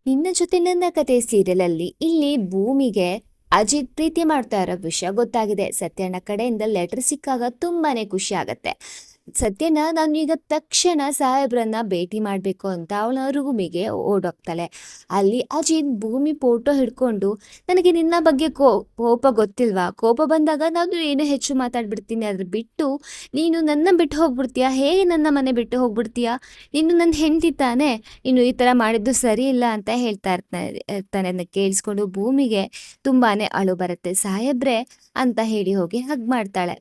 ನಿನ್ನ ಜೊತೆ ನನ್ನ ಕತೆ ಸೀರಿಯಲ್ ಅಲ್ಲಿ ಇಲ್ಲಿ ಭೂಮಿಗೆ ಅಜಿತ್ ಪ್ರೀತಿ ಮಾಡ್ತಾ ಇರೋ ವಿಷಯ ಗೊತ್ತಾಗಿದೆ. ಸತ್ಯಣ್ಣ ಕಡೆಯಿಂದ ಲೆಟರ್ ಸಿಕ್ಕಾಗ ತುಂಬಾನೇ ಖುಷಿ ಆಗತ್ತೆ. ಸತ್ಯನ ನಾನು ಈಗ ತಕ್ಷಣ ಸಾಹೇಬ್ರನ್ನ ಭೇಟಿ ಮಾಡ್ಬೇಕು ಅಂತ ಅವಳ ರೂಮಿಗೆ ಓಡೋಗ್ತಾಳೆ. ಅಲ್ಲಿ ಅಜಿತ್ ಭೂಮಿ ಫೋಟೋ ಹಿಡ್ಕೊಂಡು, ನನಗೆ ನಿನ್ನ ಬಗ್ಗೆ ಕೋಪ ಗೊತ್ತಿಲ್ವಾ? ಕೋಪ ಬಂದಾಗ ನಾನು ಏನು ಹೆಚ್ಚು ಮಾತಾಡ್ಬಿಡ್ತೀನಿ, ಅದ್ರ ಬಿಟ್ಟು ನೀನು ನನ್ನ ಬಿಟ್ಟು ಹೋಗ್ಬಿಡ್ತೀಯಾ? ಹೇಗೆ ನನ್ನ ಮನೆ ಬಿಟ್ಟು ಹೋಗ್ಬಿಡ್ತೀಯಾ? ನೀನು ನನ್ನ ಹೆಂಡತಿ ತಾನೇ, ನೀನು ಈ ತರ ಮಾಡಿದ್ದು ಸರಿ ಇಲ್ಲ ಅಂತ ಹೇಳ್ತಾ ಇರ್ತಾನೆ. ಅದನ್ನ ಕೇಳಿಸ್ಕೊಂಡು ಭೂಮಿಗೆ ತುಂಬಾನೇ ಅಳು ಬರುತ್ತೆ. ಸಾಹೇಬ್ರೆ ಅಂತ ಹೇಳಿ ಹೋಗಿ ಹಗ್ ಮಾಡ್ತಾಳೆ.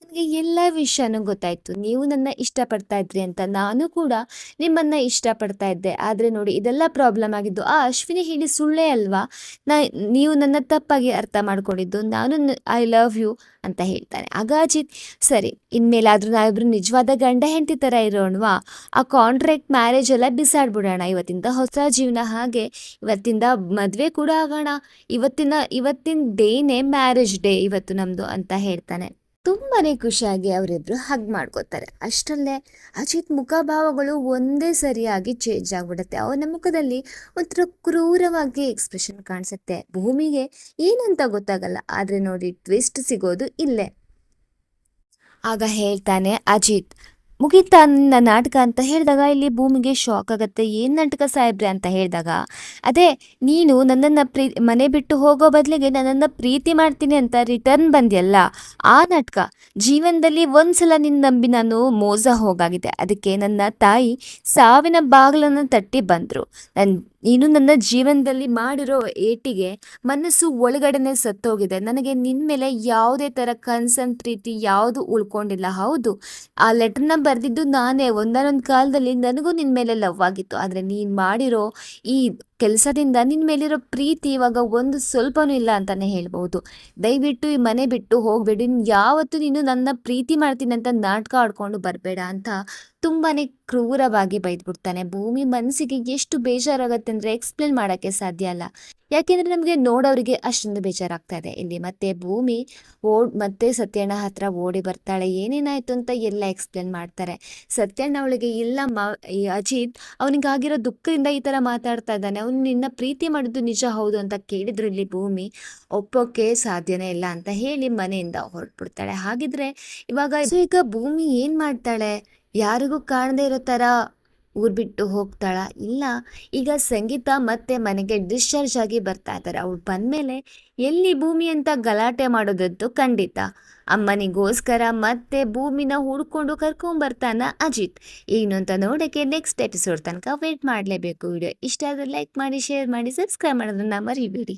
ನನಗೆ ಎಲ್ಲ ವಿಷಯನೂ ಗೊತ್ತಾಯ್ತು. ನೀವು ನನ್ನ ಇಷ್ಟಪಡ್ತಾ ಇದ್ರಿ ಅಂತ. ನಾನು ಕೂಡ ನಿಮ್ಮನ್ನ ಇಷ್ಟಪಡ್ತಾ ಇದ್ದೆ. ಆದ್ರೆ ನೋಡಿ, ಇದೆಲ್ಲ ಪ್ರಾಬ್ಲಮ್ ಆಗಿದ್ದು ಆ ಅಶ್ವಿನಿ ಹೇಳಿ ಸುಳ್ಳೇ ಅಲ್ವಾ? ನಾ ನೀವು ನನ್ನ ತಪ್ಪಾಗಿ ಅರ್ಥ ಮಾಡ್ಕೊಂಡಿದ್ದು. ನಾನು ಐ ಲವ್ ಯು ಅಂತ ಹೇಳ್ತಾನೆ. ಆಗ ಅಜಿತ್, ಸರಿ ಇನ್ಮೇಲಾದ್ರೂ ನಾವಿಬ್ರು ನಿಜವಾದ ಗಂಡ ಹೆಂಡತಿ ತರ ಇರೋಣವಾ? ಆ ಕಾಂಟ್ರಾಕ್ಟ್ ಮ್ಯಾರೇಜ್ ಎಲ್ಲ ಬಿಸಾಡ್ಬಿಡೋಣ. ಇವತ್ತಿಂದ ಹೊಸ ಜೀವನ, ಹಾಗೆ ಇವತ್ತಿಂದ ಮದ್ವೆ ಕೂಡ ಆಗೋಣ. ಇವತ್ತಿನ ಡೇನೇ ಮ್ಯಾರೇಜ್ ಡೇ ಇವತ್ತು ನಮ್ದು ಅಂತ ಹೇಳ್ತಾನೆ. ತುಂಬಾನೇ ಖುಷಿಯಾಗಿ ಅವರಿಬ್ರು ಹಗ್ ಮಾಡ್ಕೋತಾರೆ. ಅಷ್ಟರಲ್ಲೇ ಅಜಿತ್ ಮುಖಭಾವಗಳು ಒಂದೇ ಸರಿಯಾಗಿ ಚೇಂಜ್ ಆಗ್ಬಿಡುತ್ತೆ. ಅವನ ಮುಖದಲ್ಲಿ ಒಂಥರ ಕ್ರೂರವಾಗಿ ಎಕ್ಸ್ಪ್ರೆಷನ್ ಕಾಣಿಸುತ್ತೆ. ಭೂಮಿಗೆ ಏನಂತ ಗೊತ್ತಾಗಲ್ಲ. ಆದ್ರೆ ನೋಡಿ, ಟ್ವಿಸ್ಟ್ ಸಿಗೋದು ಇಲ್ಲೇ. ಆಗ ಹೇಳ್ತಾನೆ ಅಜಿತ್, ಮುಗೀತಾ ನಿನ್ನ ನಾಟಕ ಅಂತ ಹೇಳಿದಾಗ ಇಲ್ಲಿ ಭೂಮಿಗೆ ಶಾಕ್ ಆಗತ್ತೆ. ಏನ್ ನಾಟಕ ಸಾಹೇಬ್ರೆ ಅಂತ ಹೇಳಿದಾಗ, ಅದೇ ನೀನು ನನ್ನನ್ನ ಮನೆ ಬಿಟ್ಟು ಹೋಗೋ ಬದಲಿಗೆ ನನ್ನನ್ನ ಪ್ರೀತಿ ಮಾಡ್ತೀನಿ ಅಂತ ರಿಟರ್ನ್ ಬಂದ್ಯಲ್ಲ, ಆ ನಾಟಕ. ಜೀವನದಲ್ಲಿ ಒಂದ್ಸಲ ನಿನ್ನ ನಂಬಿ ನಾನು ಮೋಸ ಹೋಗಾಗಿದೆ. ಅದಕ್ಕೆ ನನ್ನ ತಾಯಿ ಸಾವಿನ ಬಾಗಿಲನ್ನು ತಟ್ಟಿ ಬಂದ್ರು. ನೀನು ನನ್ನ ಜೀವನದಲ್ಲಿ ಮಾಡಿರೋ ಏಟಿಗೆ ಮನಸ್ಸು ಒಳಗಡೆನೆ ಸತ್ತೋಗಿದೆ. ನನಗೆ ನಿನ್ ಮೇಲೆ ಯಾವುದೇ ತರ ಕನ್ಸರ್ನ್ ಪ್ರೀತಿ ಯಾವುದು ಉಳ್ಕೊಂಡಿಲ್ಲ. ಹೌದು, ಆ ಲೆಟರ್ನ ಬರ್ದಿದ್ದು ನಾನೇ. ಒಂದಾನೊಂದು ಕಾಲದಲ್ಲಿ ನನಗೂ ನಿನ್ ಮೇಲೆ ಲವ್ ಆಗಿತ್ತು. ಆದ್ರೆ ನೀನ್ ಮಾಡಿರೋ ಈ ಕೆಲಸದಿಂದ ನಿನ್ ಮೇಲಿರೋ ಪ್ರೀತಿ ಇವಾಗ ಒಂದು ಸ್ವಲ್ಪನೂ ಇಲ್ಲ ಅಂತಾನೆ ಹೇಳ್ಬಹುದು. ದಯವಿಟ್ಟು ಈ ಮನೆ ಬಿಟ್ಟು ಹೋಗ್ಬೇಡಿ. ಯಾವತ್ತು ನೀನು ನನ್ನ ಪ್ರೀತಿ ಮಾಡ್ತೀನಿ ಅಂತ ನಾಟಕ ಆಡ್ಕೊಂಡು ಬರಬೇಡ ಅಂತ ತುಂಬಾನೇ ಕ್ರೂರವಾಗಿ ಬೈದ್ಬಿಡ್ತಾನೆ. ಭೂಮಿ ಮನಸ್ಸಿಗೆ ಎಷ್ಟು ಬೇಜಾರಾಗತ್ತೆ ಅಂದ್ರೆ ಎಕ್ಸ್ಪ್ಲೇನ್ ಮಾಡಕ್ಕೆ ಸಾಧ್ಯ ಅಲ್ಲ. ಯಾಕೆಂದ್ರೆ ನಮಗೆ ನೋಡೋರಿಗೆ ಅಷ್ಟೊಂದು ಬೇಜಾರಾಗ್ತಾ ಇದೆ. ಇಲ್ಲಿ ಮತ್ತೆ ಭೂಮಿ ಮತ್ತೆ ಸತ್ಯಣ್ಣ ಹತ್ರ ಓಡಿ ಬರ್ತಾಳೆ. ಏನೇನಾಯ್ತು ಅಂತ ಎಲ್ಲ ಎಕ್ಸ್ಪ್ಲೇನ್ ಮಾಡ್ತಾರೆ. ಸತ್ಯಣ್ಣ ಅವಳಿಗೆ ಇಲ್ಲ ಈ ಅಜಿತ್ ಅವನಿಗಾಗಿರೋ ದುಃಖದಿಂದ ಈ ತರ ಮಾತಾಡ್ತಾ ಇದ್ದಾನೆ, ಅವನು ನಿನ್ನ ಪ್ರೀತಿ ಮಾಡಿದ್ದು ನಿಜ ಹೌದು ಅಂತ ಕೇಳಿದ್ರು ಇಲ್ಲಿ ಭೂಮಿ ಒಪ್ಪೋಕೆ ಸಾಧ್ಯನೇ ಇಲ್ಲ ಅಂತ ಹೇಳಿ ಮನೆಯಿಂದ ಹೊರಟ್ಬಿಡ್ತಾಳೆ. ಹಾಗಿದ್ರೆ ಈಗ ಭೂಮಿ ಏನ್ ಮಾಡ್ತಾಳೆ? ಯಾರಿಗೂ ಕಾಣದೇ ಇರೋ ತರ ಊರ್ ಬಿಟ್ಟು ಹೋಗ್ತಾಳ? ಇಲ್ಲ, ಈಗ ಸಂಗೀತ ಮತ್ತೆ ಮನೆಗೆ ಡಿಸ್ಚಾರ್ಜ್ ಆಗಿ ಬರ್ತಾ ಇದ್ದಾರೆ. ಅವಳು ಬಂದ್ಮೇಲೆ ಎಲ್ಲಿ ಭೂಮಿ ಅಂತ ಗಲಾಟೆ ಮಾಡೋದಂತೂ ಖಂಡಿತ. ಅಮ್ಮನಿಗೋಸ್ಕರ ಮತ್ತೆ ಭೂಮಿನ ಹುಡ್ಕೊಂಡು ಕರ್ಕೊಂಡ್ ಬರ್ತಾನ ಅಜಿತ್. ಏನು ಅಂತ ನೋಡಕ್ಕೆ ನೆಕ್ಸ್ಟ್ ಎಪಿಸೋಡ್ ತನಕ ವೇಟ್ ಮಾಡಲೇಬೇಕು. ವಿಡಿಯೋ ಇಷ್ಟ ಆದ್ರೆ ಲೈಕ್ ಮಾಡಿ, ಶೇರ್ ಮಾಡಿ, ಸಬ್ಸ್ಕ್ರೈಬ್ ಮಾಡೋದನ್ನ ಮರಿಬೇಡಿ.